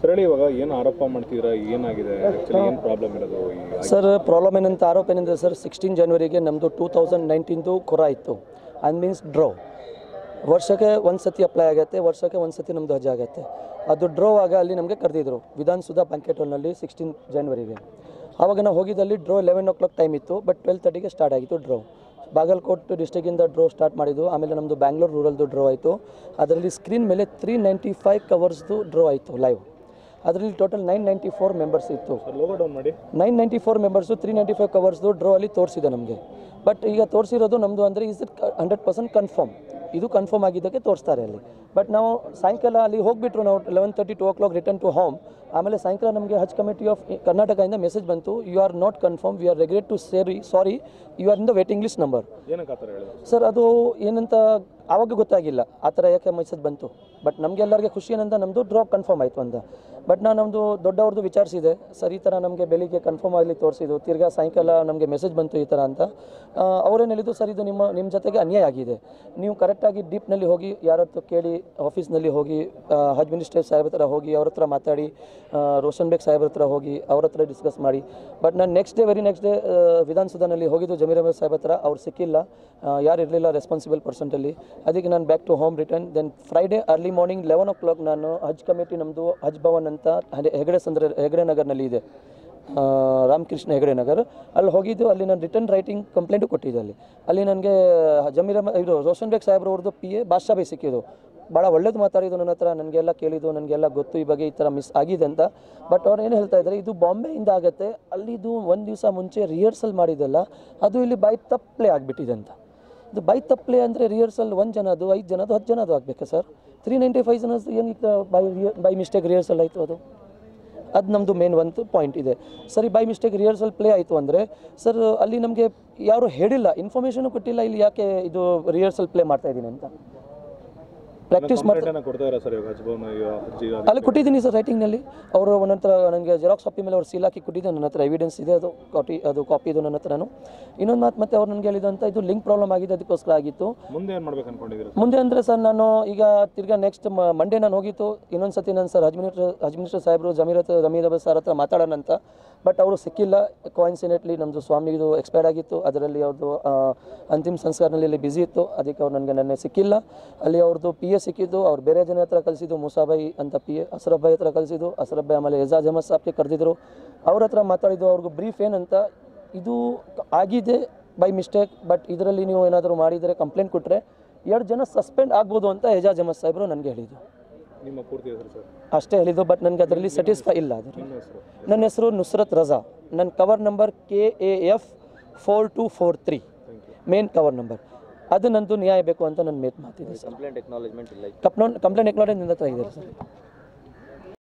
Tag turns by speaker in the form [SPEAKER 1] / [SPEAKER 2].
[SPEAKER 1] Sir ಇವಾಗ ಏನು ಆರೋಪ ಮಾಡ್ತಿದ್ದೀರಾ, ಏನಾಗಿದೆ ಆ್ಯಕ್ಚುಲಿ ಏನು ಪ್ರಾಬ್ಲಮ್ ಇರೋದು?
[SPEAKER 2] ಸರ್ ಪ್ರಾಬ್ಲಮ್ ಏನಂತ ಆರೋಪ ಏನಿದೆ ಸರ್, 16 ಜನವರಿಗೆ ನಮ್ಮದು 2019 ಕೊರ ಇತ್ತು. ಅದು ಮೀನ್ಸ್ ಡ್ರೋ ವರ್ಷಕ್ಕೆ ಒಂದು ಸತಿ ಅಪ್ಲೈ ಆಗುತ್ತೆ, ವರ್ಷಕ್ಕೆ ಒಂದು ಸತಿ ನಮ್ಮದು ಹಜ್ ಆಗುತ್ತೆ. ಅದು ಡ್ರೋ ಆಗ ಅಲ್ಲಿ ನಮಗೆ ಕರೆದಿದ್ರು ವಿಧಾನಸೌಧ ಬ್ಯಾಂಕೆಟ್ ಹಾಲ್ನಲ್ಲಿ 16 ಜನವರಿಗೆ. ಆವಾಗ ನಾವು ಹೋಗಿದ್ದಲ್ಲಿ ಡ್ರೋ 11 o'clock ಟೈಮ್ ಇತ್ತು, ಬಟ್ 12:30ಗೆ ಸ್ಟಾರ್ಟ್ ಆಗಿತ್ತು ಡ್ರೋ. ಬಾಗಲಕೋಟೆ ಡಿಸ್ಟಿಕ್ಕಿಂದ ಡ್ರೋ ಸ್ಟಾರ್ಟ್ ಮಾಡಿದ್ದು. ಆಮೇಲೆ ನಮ್ಮದು ಬ್ಯಾಂಗ್ಳೂರು ರೂರಲ್ದು ಡ್ರೋ ಆಯಿತು. ಅದರಲ್ಲಿ ಸ್ಕ್ರೀನ್ ಮೇಲೆ 395 ಕವರ್ಸ್ದು ಡ್ರೋ ಆಯಿತು ಲೈವ್. ಅದರಲ್ಲಿ ಟೋಟಲ್ 994 ಮೆಂಬರ್ಸ್ ಇತ್ತು. 994 ಮೆಂಬರ್ಸು 395 ಕವರ್ಸ್ದು ಡ್ರೋ ಅಲ್ಲಿ ತೋರಿಸಿದೆ ನಮಗೆ. ಬಟ್ ಈಗ ತೋರಿಸಿರೋದು ನಮ್ಮದು ಅಂದರೆ ಇಸ್ ಇಟ್ 100% ಕನ್ಫರ್ಮ್, ಇದು ಕನ್ಫರ್ಮ್ ಆಗಿದ್ದಕ್ಕೆ ತೋರಿಸ್ತಾರೆ ಅಲ್ಲಿ. ಬಟ್ ನಾವು ಸಾಯಂಕಾಲ ಅಲ್ಲಿ ಹೋಗಿಬಿಟ್ರು ನಾವು 11:30 2 o'clock ರಿಟರ್ನ್ ಟು ಹೋಮ್. ಆಮೇಲೆ ಸಾಯಂಕಾಲ ನಮಗೆ ಹಜ್ ಕಮಿಟಿ ಆಫ್ ಕರ್ನಾಟಕದಿಂದ ಮೆಸೇಜ್ ಬಂತು, you are not confirm, we are regret to sorry you are in the waiting list number. Sir ಅದು ಏನಂತ ಆವಾಗ ಗೊತ್ತಾಗಿಲ್ಲ ಆ ಥರ ಯಾಕೆ ಮೆಸೇಜ್ ಬಂತು. ಬಟ್ ನಮಗೆಲ್ಲರಿಗೆ ಖುಷಿ ಏನಂತ ನಮ್ಮದು ಡ್ರಾಪ್ ಕನ್ಫರ್ಮ್ ಆಯಿತು ಅಂತ. ಬಟ್ ನಾನು ನಮ್ಮದು ದೊಡ್ಡವ್ರದ್ದು ವಿಚಾರಿಸಿದೆ, ಸರ್ ಈ ಥರ ನಮಗೆ ಬೆಳಿಗ್ಗೆ ಕನ್ಫರ್ಮ್ ಆಗಲಿ ತೋರಿಸಿದ್ದು, ತಿರ್ಗಾ ಸಾಯಂಕಾಲ ನಮಗೆ ಮೆಸೇಜ್ ಬಂತು ಈ ಥರ ಅಂತ. ಅವರೇನು ಹೇಳಿದ್ದು, ಸರ್ ಇದು ನಿಮ್ಮ ಜೊತೆಗೆ ಅನ್ಯಾಯ ಆಗಿದೆ, ನೀವು ಕರೆಕ್ಟಾಗಿ ಡೀಪ್ನಲ್ಲಿ ಹೋಗಿ ಯಾರ ಹತ್ರ ಕೇಳಿ, ಆಫೀಸ್ನಲ್ಲಿ ಹೋಗಿ ಹಜ್ ಮಿನಿಸ್ಟರ್ ಸಾಹೇಬ್ ಹತ್ರ ಹೋಗಿ ಅವ್ರ ಹತ್ರ ಮಾತಾಡಿ, ರೋಷನ್ ಬೇಗ್ ಸಾಹೇಬ್ರ ಹತ್ರ ಹೋಗಿ ಅವ್ರ ಹತ್ರ ಡಿಸ್ಕಸ್ ಮಾಡಿ. ಬಟ್ ನಾನು ವೆರಿ ನೆಕ್ಸ್ಟ್ ಡೇ ವಿಧಾನಸೌಧನಲ್ಲಿ ಹೋಗಿದ್ದು ಜಮೀರ್ ಅಹಮದ್ ಸಾಹೇಬ್ ಹತ್ರ, ಅವ್ರು ಸಿಕ್ಕಿಲ್ಲ, ಯಾರು ಇರಲಿಲ್ಲ ರೆಸ್ಪಾನ್ಸಿಬಲ್ ಪರ್ಸನ್ಟಲ್ಲಿ. ಅದಕ್ಕೆ ನಾನು back to home return. Then Friday early morning 11 o'clock ನಾನು ಹಜ್ ಕಮಿಟಿ ನಮ್ಮದು ಹಜ್ ಭವನ್ ಅಂತ ಹೆಗಡೆ ನಗರ್ನಲ್ಲಿ ಇದೆ, ರಾಮಕೃಷ್ಣ ಹೆಗಡೆ ನಗರ್, ಅಲ್ಲಿ ಹೋಗಿದ್ದು. ಅಲ್ಲಿ ನಾನು ರಿಟರ್ನ್ ರೈಟಿಂಗ್ ಕಂಪ್ಲೇಂಟು ಕೊಟ್ಟಿದ್ದೆ. ಅಲ್ಲಿ ನನಗೆ ಜಮೀರ್ ಅಹಮದ್ ಇದು ರೋಷನ್ ಬೇಗ್ ಸಾಹೇಬ್ರವ್ರದ್ದು PA ಬಾದ್ಶಾ ಬೈ ಸಿಕ್ಕಿದ್ದು. ಭಾಳ ಒಳ್ಳೇದು ಮಾತಾಡಿದ್ದು ನನ್ನ ಹತ್ರ, ನನಗೆಲ್ಲ ಕೇಳಿದ್ದು, ನನಗೆಲ್ಲ ಗೊತ್ತು ಈ ಬಗ್ಗೆ ಈ ಥರ ಮಿಸ್ ಆಗಿದೆ ಅಂತ. ಬಟ್ ಅವ್ರು ಏನು ಹೇಳ್ತಾ ಇದ್ದಾರೆ, ಇದು ಬಾಂಬೆಯಿಂದ ಆಗುತ್ತೆ, ಅಲ್ಲಿದು ಒಂದು ದಿವಸ ಮುಂಚೆ ರಿಹರ್ಸಲ್ ಮಾಡಿದ್ದಲ್ಲ, ಅದು ಇಲ್ಲಿ ಬೈ ತಪ್ಪಲೆ ಆಗಿಬಿಟ್ಟಿದೆ ಅಂತ. ಇದು ಬೈ ತಪ್ಪಲೆ ಅಂದರೆ ರಿಹರ್ಸಲ್ 1 ಜನದು 5 ಜನದು 10 ಜನದು ಆಗಬೇಕಾ ಸರ್? 395 ಜನದ್ದು ಏನಕ್ಕೆ ಬೈ ಮಿಸ್ಟೇಕ್ ರಿಹರ್ಸಲ್ ಆಯಿತು? ಅದು ನಮ್ಮದು ಮೇನ್ ಒಂದು ಪಾಯಿಂಟ್ ಇದೆ. ಸರಿ, ಬೈ ಮಿಸ್ಟೇಕ್ ರಿಹರ್ಸಲ್ ಪ್ಲೇ ಆಯಿತು ಅಂದರೆ ಸರ್ ಅಲ್ಲಿ ನಮಗೆ ಯಾರು ಹೇಳಿಲ್ಲ, ಇನ್ಫಾರ್ಮೇಷನು ಕೊಟ್ಟಿಲ್ಲ ಇಲ್ಲಿ ಯಾಕೆ ಇದು ರಿಹರ್ಸಲ್ ಪ್ಲೇ ಮಾಡ್ತಾಯಿದ್ದೀನಿ ಅಂತ. ಪ್ರಾಕ್ಟೀಸ್ ಅಲ್ಲಿ ಕೊಟ್ಟಿದ್ದೀನಿ ಸರ್ ರೈಟಿಂಗ್ನಲ್ಲಿ. ಅವರು ನನ್ನ ಹತ್ರ ನನಗೆ ಜೆರಾಕ್ಸ್ ಕಾಪಿ ಮೇಲೆ ಅವ್ರು ಸೀಲ್ ಹಾಕಿ ಕೊಟ್ಟಿದ್ದೆ, ನನ್ನ ಹತ್ರ ಎವಿಡೆನ್ಸ್ ಇದೆ, ಅದು ಕಾಪಿ ಇದು ನನ್ನ ಹತ್ರನೂ. ಇನ್ನೊಂದು ಮಾತು ಮತ್ತೆ ಅವ್ರು ನನಗೆ ಹೇಳಿದಂತ, ಇದು ಲಿಂಕ್ ಪ್ರಾಬ್ಲಮ್ ಆಗಿದೆ, ಅದಕ್ಕೋಸ್ಕರ ಆಗಿತ್ತು. ಮುಂದೆ ಏನು ಮಾಡ್ಬೇಕು ಅನ್ಕೊಂಡಿದ್ದೀರಾ? ಮುಂದೆ ಅಂದರೆ ಸರ್ ನಾನು ಈಗ ತಿರ್ಗಾ ನೆಕ್ಸ್ಟ್ ಮಂಡೇ ನಾನು ಹೋಗಿತ್ತು ಇನ್ನೊಂದು ಸತಿ ನಾನು ಸರ್ ಹಜ್ ಮಿನಿಸ್ಟರ್ ಸಾಹೇಬರು ಜಮೀರ್ ಅಹಮದ್ ಸರ್ ಹತ್ರ ಮಾತಾಡೋಣ ಅಂತ. ಬಟ್ ಅವರು ಸಿಕ್ಕಿಲ್ಲ. ಕೋಇನ್ಸಿಡೆಂಟ್ಲಿ ನಮ್ಮದು ಸ್ವಾಮಿದು ಎಕ್ಸ್ಪೈರ್ಡ್ ಆಗಿತ್ತು, ಅದರಲ್ಲಿ ಅವ್ರದ್ದು ಅಂತಿಮ ಸಂಸ್ಕಾರನಲ್ಲಿ ಇಲ್ಲಿ ಬ್ಯುಸಿ ಇತ್ತು, ಅದಕ್ಕೆ ಅವ್ರು ನನಗೆ ನೆನ್ನೆ ಸಿಕ್ಕಿಲ್ಲ. ಅಲ್ಲಿ ಅವ್ರದ್ದು PA ಸಿಕ್ಕಿದ್ದು, ಅವ್ರು ಬೇರೆ ಜನ ಹತ್ರ ಕಳಿಸಿದ್ದು, ಮೂಸಾಬಾಯಿ ಅಂತ PA, ಅಸರಫ್ ಭಾಯ್ ಹತ್ರ ಕಳಿಸಿದ್ದು. ಅಸರಫ್ ಭಾಯ್ ಆಮೇಲೆ ಎಜಾಜ್ ಅಹಮದ್ ಸಾಬ್ಗೆ ಕರೆದಿದ್ರು, ಅವ್ರ ಹತ್ರ ಮಾತಾಡಿದ್ದು. ಅವ್ರಿಗೂ ಬ್ರೀಫ್ ಏನಂತ, ಇದು ಆಗಿದೆ ಬೈ ಮಿಸ್ಟೇಕ್, ಬಟ್ ಇದರಲ್ಲಿ ನೀವು ಏನಾದರೂ ಮಾಡಿದರೆ ಕಂಪ್ಲೇಂಟ್ ಕೊಟ್ಟರೆ 2 ಜನ ಸಸ್ಪೆಂಡ್ ಆಗ್ಬೋದು ಅಂತ ಎಜಾಜ್ ಅಹಮದ್ ಸಾಹೇಬರು ನನಗೆ ಹೇಳಿದ್ದು. ಅಷ್ಟೇ ಹೇಳಿದ್ದು, ಬಟ್ ನನಗೆ ಅದರಲ್ಲಿ ಸ್ಯಾಟಿಸ್ಫೈ ಇಲ್ಲ. ನನ್ನ ಹೆಸರು ನುಸ್ರತ್ ರಜಾ, ನನ್ನ cover number KAF 4243 main cover number. ಅದು ನಂದು ನ್ಯಾಯ ಬೇಕು ಅಂತ ನನ್ನ ಮಾತಿದೆ ಸರ್. ಕಂಪ್ಲೇಂಟ್ ಎಕ್ನಾಲೇಜ್ಮೆಂಟ್ ನಿನ್ನ ಹತ್ರ ಇದೆ ಸರ್.